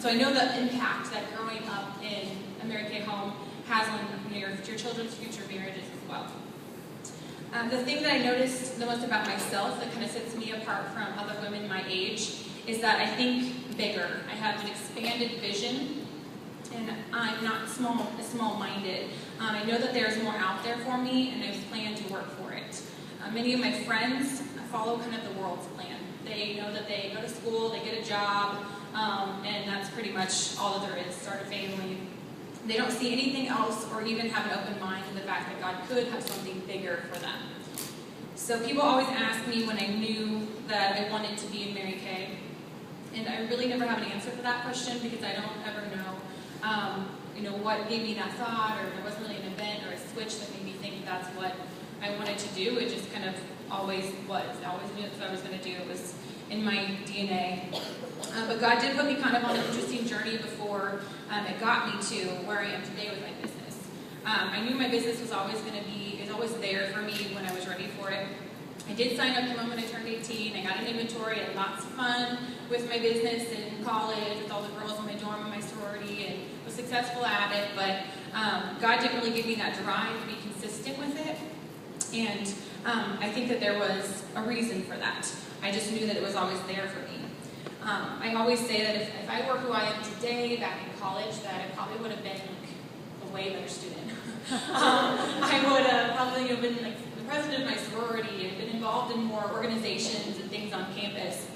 So I know the impact that growing up in a Mary Kay home has on your children's future marriages as well. The thing that I noticed the most about myself that kind of sets me apart from other women my age is that I think bigger. I have an expanded vision, and I'm not small-minded. I know that there's more out there for me, and I plan to work for it. Many of my friends follow kind of the world's plan. They know that they go to school, they get a job, and that's pretty much all that there is, start a family. They don't see anything else or even have an open mind to the fact that God could have something bigger for them. So people always ask me when I knew that I wanted to be in Mary Kay, and I really never have an answer for that question because I don't ever know, what gave me that thought, or there wasn't really an event or a switch that made me think that's what I wanted to do. It just kind of always was. I always knew that's what I was going to do. It was in my DNA. But God did put me kind of on an interesting journey before it got me to where I am today with my business. I knew my business was always going to be, is always there for me when I was ready for it. I did sign up the moment I turned 18. I got an inventory. I had lots of fun with my business in college with all the girls in my dorm and my sorority, and was successful at it. But God didn't really give me that drive to be consistent with it. And I think that there was a reason for that. I just knew that it was always there for me. I always say that if I were who I am today, back in college, that I probably would have been like a way better student. I would have probably been like the president of my sorority and been involved in more organizations and things on campus.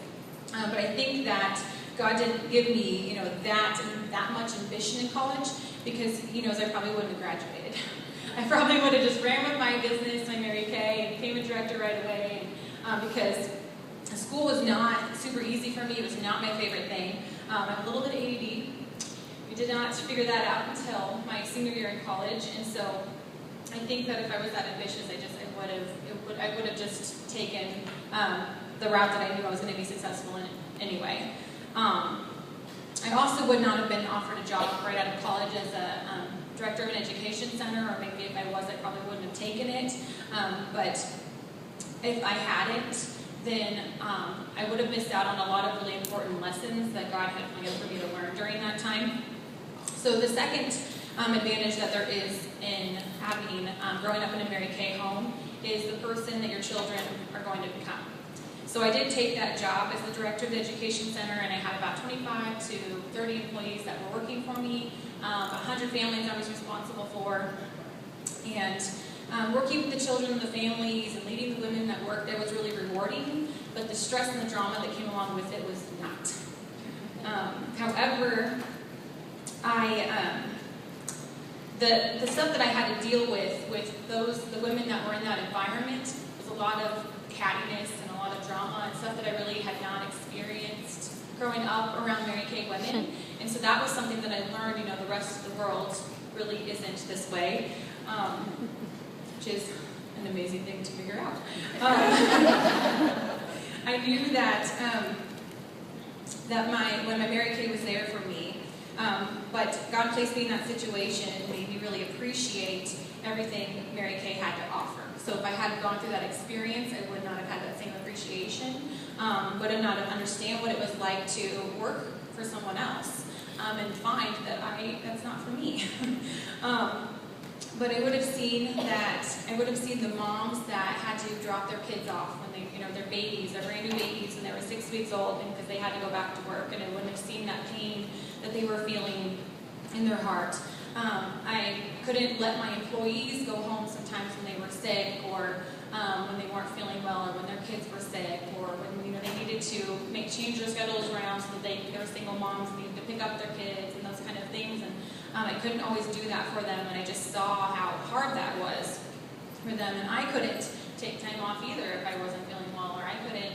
But I think that God didn't give me, that much ambition in college because He knows I probably wouldn't have graduated. I probably would have just ran with my business, my Mary Kay, and became a director right away. Because school was not super easy for me. It was not my favorite thing. I'm a little bit ADD. I did not figure that out until my senior year in college, and so I think that if I was that ambitious, I would have just taken the route that I knew I was going to be successful in anyway. I also would not have been offered a job right out of college as a director of an education center, or maybe if I was, I probably wouldn't have taken it. But if I hadn't, then I would have missed out on a lot of really important lessons that God had planned for me to learn during that time. So the second advantage that there is in growing up in a Mary Kay home is the person that your children are going to become. So I did take that job as the director of the education center, and I had about 25 to 30 employees that were working for me, 100 families I was responsible for, and working with the children and the families and leading the women that worked there was really rewarding, but the stress and the drama that came along with it was not. However, the stuff that I had to deal with the women that were in that environment was a lot of cattiness and a lot of drama and stuff that I really had not experienced growing up around Mary Kay women. And so that was something that I learned, the rest of the world really isn't this way, which is an amazing thing to figure out. I knew that when my Mary Kay was there for me, but God placed me in that situation and made me really appreciate everything Mary Kay had to offer. So if I hadn't gone through that experience, I would not have had that same appreciation, would have not have understand what it was like to work for someone else and find that that's not for me. But I would have seen the moms that had to drop their kids off when they, their babies, their brand new babies, when they were 6 weeks old, and because they had to go back to work, and I wouldn't have seen that pain that they were feeling in their heart. I couldn't let my employees go home sometimes when they were sick, or when they weren't feeling well, or when their kids were sick, or when they needed to change their schedules around so that they were single moms, needed to pick up their kids and those kind of things. And I couldn't always do that for them, and I just saw how hard that was for them. And I couldn't take time off either if I wasn't feeling well, or I couldn't,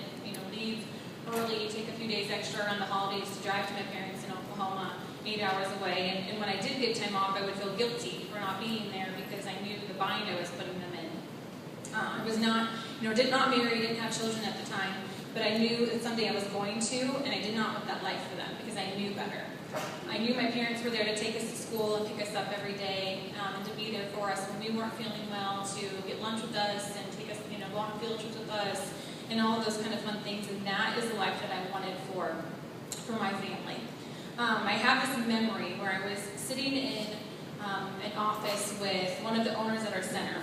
leave early, take a few days extra around the holidays to drive to my parents in Oklahoma, 8 hours away. And when I did get time off, I would feel guilty for not being there because I knew the bind I was putting them in. I was not, did not marry, didn't have children at the time, but I knew that someday I was going to, and I did not want that life for them because I knew better. I knew my parents were there to take us to school and pick us up every day, and to be there for us when we weren't feeling well, to get lunch with us and take us, go on field trips with us, and all of those kind of fun things. And that is the life that I wanted for my family. I have this memory where I was sitting in an office with one of the owners at our center.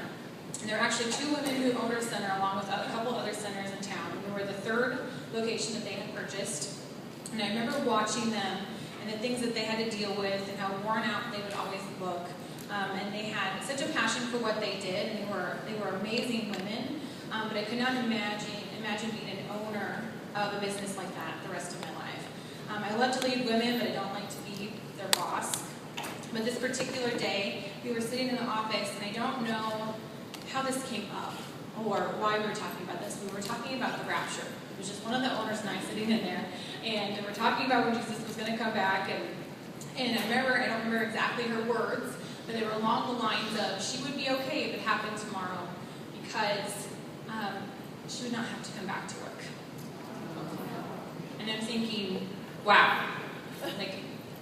And there were actually 2 women who owned our center along with a couple other centers in town. We were the 3rd location that they had purchased. And I remember watching them and the things that they had to deal with and how worn out they would always look. And they had such a passion for what they did, and they were amazing women. But I could not imagine being an owner of a business like that the rest of my life. I love to lead women, but I don't like to be their boss. But this particular day, we were sitting in the office, and I don't know how this came up or why we were talking about this. We were talking about the rapture. It was just one of the owners and I sitting in there, and we're talking about when Jesus was going to come back. And I don't remember exactly her words, but they were along the lines of she would be okay if it happened tomorrow because she would not have to come back to work. And I'm thinking, wow, like,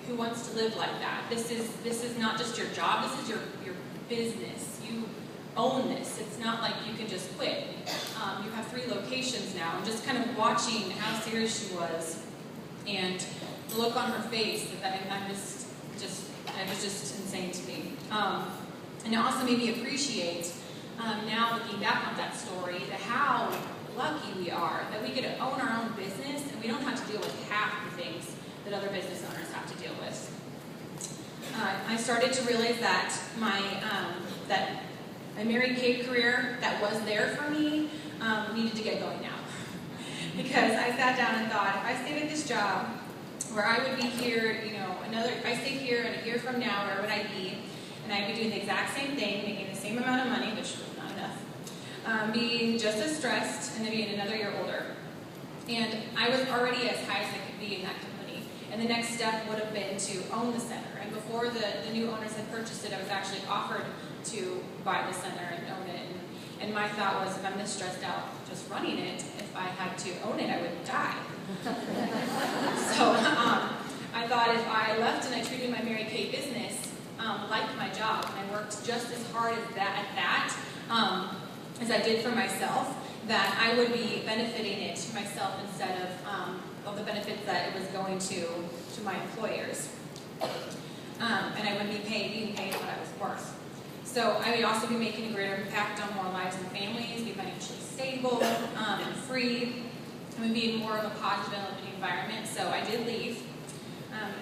who wants to live like that? This is not just your job, this is your business. You own this. It's not like you can just quit. You have 3 locations now. And just kind of watching how serious she was and the look on her face, it was just insane to me. And it also made me appreciate, now looking back on that story, how lucky we are that we get to own our own business and we don't have to deal with half the things that other business owners have to deal with. I started to realize that my Mary Kay career that was there for me needed to get going now. Because I sat down and thought, if I stayed at this job where I would be here, if I stayed here and a year from now, where would I be? And I'd be doing the exact same thing, making the same amount of money, which was not enough, being just as stressed, and then being another year older. And I was already as high as I could be in that company. And the next step would have been to own the center. And before the new owners had purchased it, I was actually offered to buy the center and own it. And my thought was, if I'm this stressed out just running it, if I had to own it, I would die. So I thought if I left and I treated my Mary Kay business like my job, and I worked just as hard at that as I did for myself, that I would be benefiting it myself instead of the benefits that it was going to my employers. And I wouldn't be being paid what I was worth. So I would also be making a greater impact on more lives and families, be financially stable and free, and would be more of a positive and uplifting environment. So I did leave.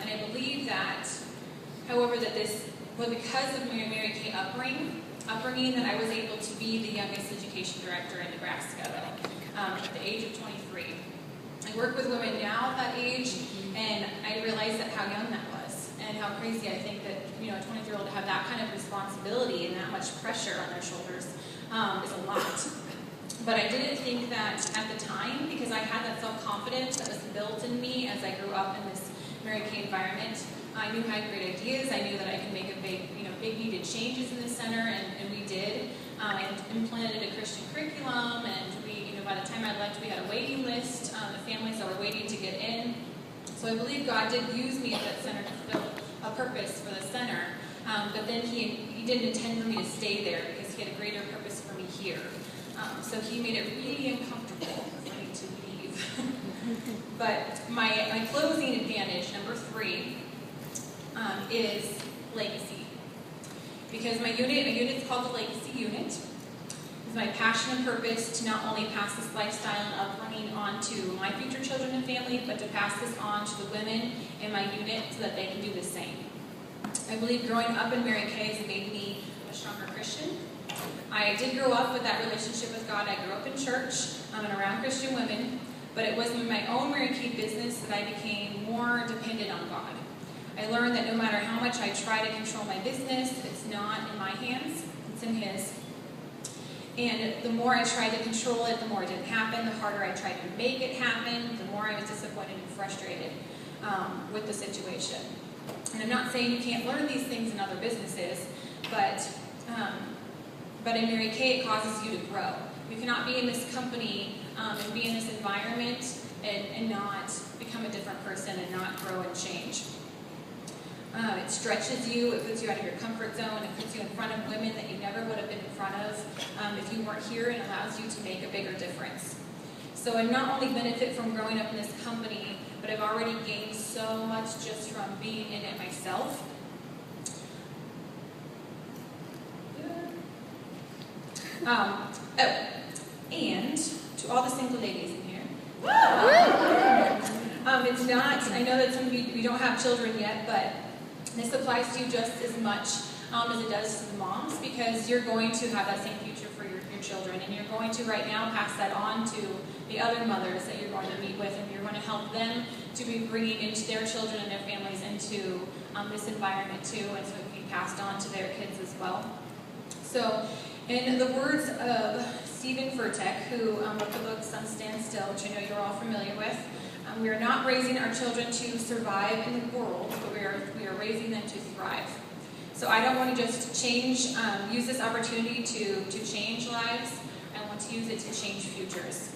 And I believe that, however, because of my Mary Kay upbringing, that I was able to be the youngest education director in Nebraska at the age of 23. I work with women now at that age, and I realized that how young that was, and how crazy I think that a 23-year-old to have that kind of responsibility and that much pressure on their shoulders is a lot. But I didn't think that at the time, because I had that self-confidence that was built in me as I grew up in this Mary Kay environment. I knew I had great ideas. I knew that I could make a big needed changes in the center, and we did. I implemented a Christian curriculum, and by the time I left, we had a waiting list, the families that were waiting to get in. So I believe God did use me at that center to fulfill a purpose for the center. But then He didn't intend for me to stay there because He had a greater purpose for me here. So He made it really uncomfortable for me to leave. But my closing advantage, number 3, is legacy. Because my unit's called the Legacy Unit. It's my passion and purpose to not only pass this lifestyle and upbringing on to my future children and family, but to pass this on to the women in my unit so that they can do the same. I believe growing up in Mary Kay has made me a stronger Christian. I did grow up with that relationship with God. I grew up in church and around Christian women, but it was in my own Mary Kay business that I became more dependent on God. I learned that no matter how much I try to control my business, it's not in my hands, it's in His. And the more I tried to control it, the more it didn't happen. The harder I tried to make it happen, the more I was disappointed and frustrated with the situation. And I'm not saying you can't learn these things in other businesses, but in Mary Kay, it causes you to grow. You cannot be in this company and be in this environment and not become a different person and not grow and change. It stretches you, it puts you out of your comfort zone, it puts you in front of women that you never would have been in front of if you weren't here, and allows you to make a bigger difference. So I not only benefit from growing up in this company, but but I've already gained so much just from being in it myself. And to all the single ladies in here, it's not, I know that some of you, we don't have children yet, but this applies to you just as much as it does to the moms, because you're going to have that same future for your children, and you're going to right now pass that on to the other mothers that you're going to meet with, and you're going to help them to be bringing into their children and their families into this environment too, and so it can be passed on to their kids as well. So, in the words of Stephen Furtick, who wrote the book Sun Stand Still, which I know you're all familiar with, we are not raising our children to survive in the world, but we are raising them to thrive. So I don't want to just use this opportunity to change lives. I want to use it to change futures.